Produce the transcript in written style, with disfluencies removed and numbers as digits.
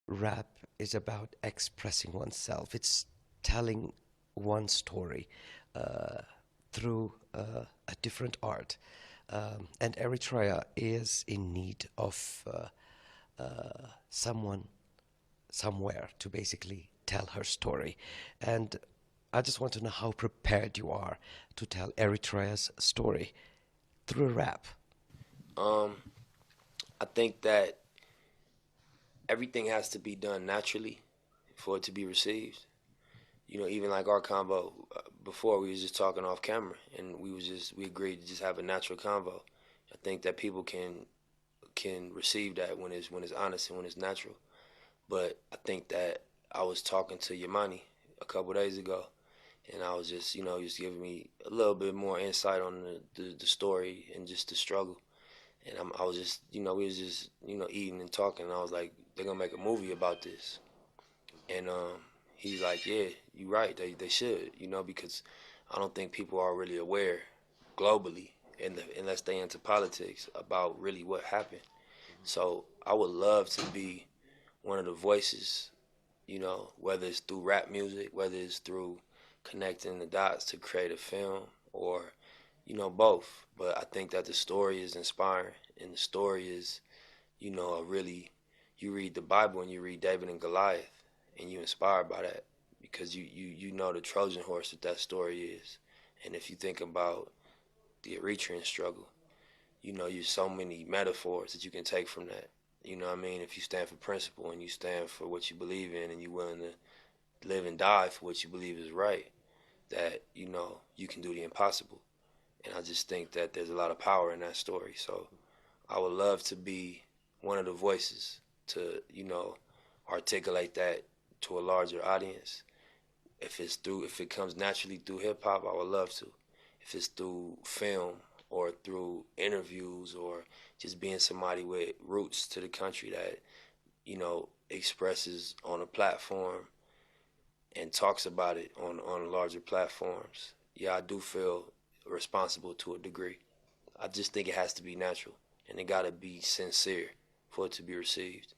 rap is about expressing oneself. It's telling one story uh, through a different art. And Eritrea is in need of someone somewhere to basically tell her story. And I just want to know how prepared you are to tell Eritrea's story through rap. Um, I think that everything has to be done naturally for it to be received. You know, even like our convo before, we was just talking off camera, and we agreed to just have a natural convo. I think that people can receive that when it's honest and when it's natural. But I think that I was talking to Yamani a couple days ago, and I was just just giving me a little bit more insight on the story and just the struggle. And I was just we was just eating and talking, and I was like, they're gonna make a movie about this. And he's like, yeah, you're right. They should, because I don't think people are really aware globally, unless they into politics, about really what happened. So I would love to be one of the voices, whether it's through rap music, whether it's through connecting the dots to create a film, or both. But I think that the story is inspiring, and the story is, a really, you read the Bible and you read David and Goliath, and you inspired by that because you know the Trojan horse that story is. And if you think about the Eritrean struggle, you so many metaphors that you can take from that. You know what I mean? If you stand for principle and you stand for what you believe in and you're willing to live and die for what you believe is right, that you can do the impossible. And I just think that there's a lot of power in that story. So I would love to be one of the voices to articulate that to a larger audience. If it comes naturally through hip hop, I would love to. If it's through film or through interviews or just being somebody with roots to the country that expresses on a platform and talks about it on larger platforms, yeah, I do feel responsible to a degree. I just think it has to be natural and it got to be sincere for it to be received.